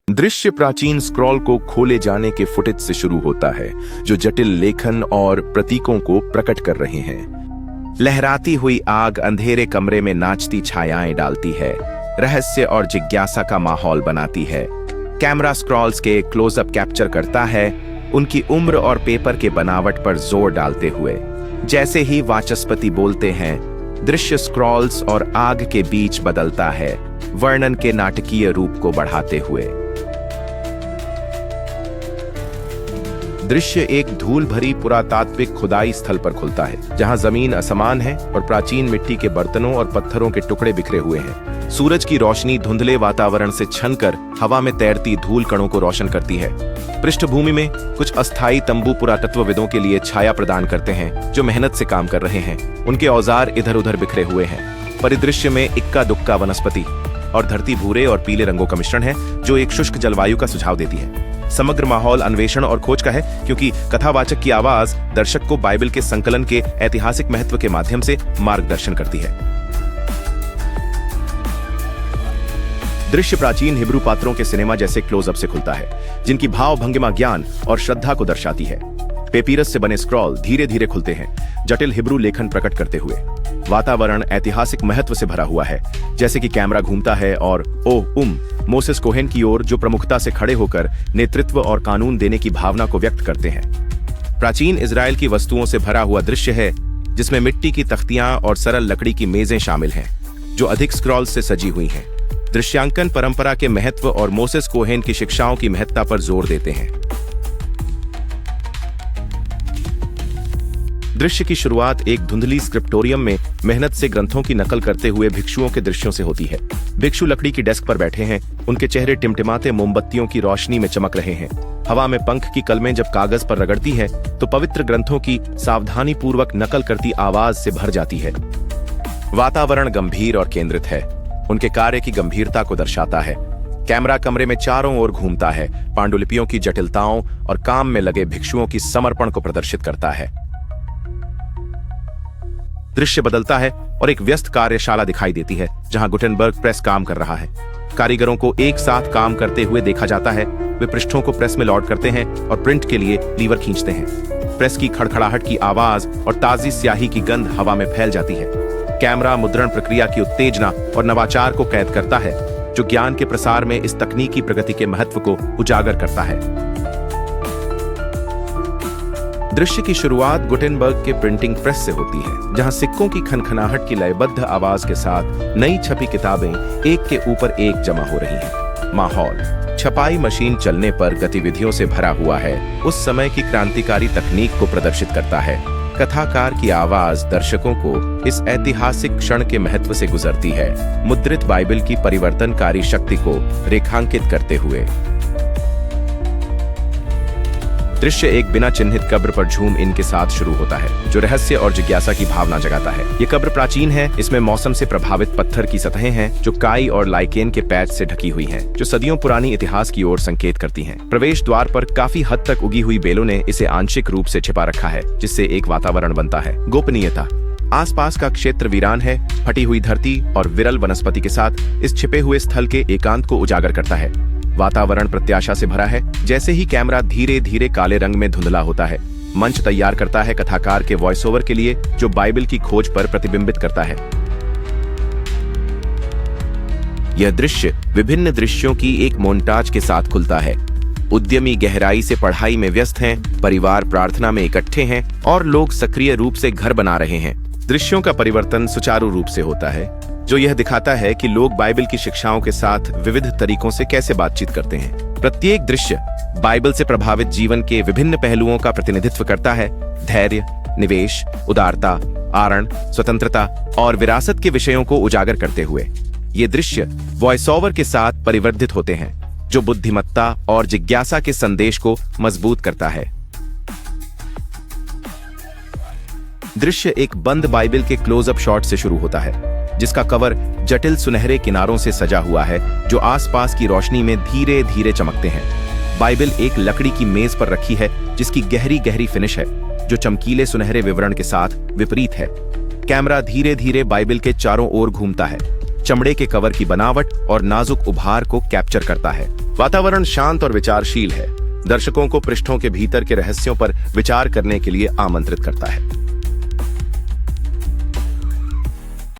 दृश्य प्राचीन स्क्रॉल को खोले जाने के फुटेज से शुरू होता है, जो जटिल लेखन और प्रतीकों को प्रकट कर रहे हैं। लहराती हुई आग अंधेरे कमरे में नाचती छायाएं डालती है, रहस्य और जिज्ञासा का माहौल बनाती है। कैमरा स्क्रॉल्स के क्लोजअप कैप्चर करता है, उनकी उम्र और पेपर के बनावट पर जोर डालते हुए। जैसे ही वाचस्पति बोलते हैं, दृश्य स्क्रॉल्स और आग के बीच बदलता है, वर्णन के नाटकीय रूप को बढ़ाते हुए। दृश्य एक धूल भरी पुरातात्विक खुदाई स्थल पर खुलता है, जहां जमीन असमान है और प्राचीन मिट्टी के बर्तनों और पत्थरों के टुकड़े बिखरे हुए हैं। सूरज की रोशनी धुंधले वातावरण से छनकर हवा में तैरती धूल कणों को रोशन करती है। पृष्ठभूमि में कुछ अस्थायी तंबू पुरातत्वविदों के लिए छाया प्रदान करते हैं, जो मेहनत से काम कर रहे हैं। उनके औजार इधर उधर बिखरे हुए हैं। परिदृश्य में इक्का दुक्का वनस्पति और धरती भूरे और पीले रंगों का मिश्रण है, जो एक शुष्क जलवायु का सुझाव देती है। समग्र माहौल अन्वेषण और खोज का है, क्योंकि कथावाचक की आवाज दर्शक को बाइबल के संकलन के ऐतिहासिक महत्व के माध्यम से मार्गदर्शन करती है। दृश्य प्राचीन हिब्रू पात्रों के सिनेमा जैसे क्लोजअप से खुलता है, जिनकी भाव भंगिमा ज्ञान और श्रद्धा को दर्शाती है। पेपीरस से बने स्क्रॉल धीरे धीरे खुलते हैं, जटिल हिब्रू लेखन प्रकट करते हुए। वातावरण ऐतिहासिक महत्व से भरा हुआ है, जैसे कि कैमरा घूमता है और मोसेस कोहेन की ओर, जो प्रमुखता से खड़े होकर नेतृत्व और कानून देने की भावना को व्यक्त करते हैं। प्राचीन इजराइल की वस्तुओं से भरा हुआ दृश्य है, जिसमें मिट्टी की तख्तियां और सरल लकड़ी की मेजें शामिल हैं, जो अधिक स्क्रॉल से सजी हुई हैं। दृश्यांकन परंपरा के महत्व और मोसेस कोहेन की शिक्षाओं की महत्ता पर जोर देते हैं। दृश्य की शुरुआत एक धुंधली स्क्रिप्टोरियम में मेहनत से ग्रंथों की नकल करते हुए भिक्षुओं के दृश्यों से होती है। भिक्षु लकड़ी की डेस्क पर बैठे हैं, उनके चेहरे टिमटिमाते मोमबत्तियों की रोशनी में चमक रहे हैं। हवा में पंख की कलमें जब कागज पर रगड़ती है, तो पवित्र ग्रंथों की सावधानी पूर्वक नकल करती आवाज से भर जाती है। वातावरण गंभीर और केंद्रित है, उनके कार्य की गंभीरता को दर्शाता है। कैमरा कमरे में चारों ओर घूमता है, पांडुलिपियों की जटिलताओं और काम में लगे भिक्षुओं की समर्पण को प्रदर्शित करता है। दृश्य बदलता है और एक व्यस्त कार्यशाला दिखाई देती है, जहां गुटेनबर्ग प्रेस काम कर रहा है। कारीगरों को एक साथ काम करते हुए देखा जाता है। वे पृष्ठों को प्रेस में लोड करते हैं और प्रिंट के लिए लीवर खींचते हैं। प्रेस की खड़खड़ाहट की आवाज और ताजी स्याही की गंध हवा में फैल जाती है। कैमरा मुद्रण प्रक्रिया की उत्तेजना और नवाचार को कैद करता है, जो ज्ञान के प्रसार में इस तकनीकी प्रगति के महत्व को उजागर करता है। दृश्य की शुरुआत गुटेनबर्ग के प्रिंटिंग प्रेस से होती है, जहां सिक्कों की खनखनाहट की लयबद्ध आवाज के साथ नई छपी किताबें एक के ऊपर एक जमा हो रही हैं। माहौल छपाई मशीन चलने पर गतिविधियों से भरा हुआ है, उस समय की क्रांतिकारी तकनीक को प्रदर्शित करता है। कथाकार की आवाज दर्शकों को इस ऐतिहासिक क्षण के महत्व से गुजरती है, मुद्रित बाइबल की परिवर्तनकारी शक्ति को रेखांकित करते हुए। दृश्य एक बिना चिन्हित कब्र पर झूम इन के साथ शुरू होता है, जो रहस्य और जिज्ञासा की भावना जगाता है। ये कब्र प्राचीन है, इसमें मौसम से प्रभावित पत्थर की सतहें हैं, जो काई और लाइकेन के पैच से ढकी हुई हैं, जो सदियों पुरानी इतिहास की ओर संकेत करती हैं। प्रवेश द्वार पर काफी हद तक उगी हुई बेलों ने इसे आंशिक रूप से छिपा रखा है, जिससे एक वातावरण बनता है। गोपनीयता आसपास का क्षेत्र वीरान है, फटी हुई धरती और विरल वनस्पति के साथ इस छिपे हुए स्थल के एकांत को उजागर करता है। वातावरण प्रत्याशा से भरा है। जैसे ही कैमरा धीरे धीरे काले रंग में धुंधला होता है, मंच तैयार करता है कथाकार के वॉइस ओवर के लिए, जो बाइबल की खोज पर प्रतिबिंबित करता है। यह दृश्य विभिन्न दृश्यों की एक मोन्टाज के साथ खुलता है। उद्यमी गहराई से पढ़ाई में व्यस्त हैं, परिवार प्रार्थना में इकट्ठे हैं और लोग सक्रिय रूप से घर बना रहे हैं। दृश्यों का परिवर्तन सुचारू रूप से होता है, जो यह दिखाता है कि लोग बाइबल की शिक्षाओं के साथ विविध तरीकों से कैसे बातचीत करते हैं। प्रत्येक दृश्य बाइबल से प्रभावित जीवन के विभिन्न पहलुओं का प्रतिनिधित्व करता है। धैर्य, निवेश, उदारता, आरण, स्वतंत्रता और विरासत के विषयों को उजागर करते हुए ये दृश्य वॉइस ओवर के साथ परिवर्धित होते हैं, जो बुद्धिमत्ता और जिज्ञासा के संदेश को मजबूत करता है। दृश्य एक बंद बाइबल के क्लोजअप शॉट से शुरू होता है, जिसका कवर जटिल सुनहरे किनारों से सजा हुआ है, जो आसपास की रोशनी में धीरे धीरे चमकते हैं। बाइबल एक लकड़ी की मेज पर रखी है, जिसकी गहरी गहरी फिनिश है, जो चमकीले सुनहरे विवरण के साथ विपरीत है। कैमरा धीरे धीरे बाइबल के चारों ओर घूमता है, चमड़े के कवर की बनावट और नाजुक उभार को कैप्चर करता है। वातावरण शांत और विचारशील है, दर्शकों को पृष्ठों के भीतर के रहस्यों पर विचार करने के लिए आमंत्रित करता है।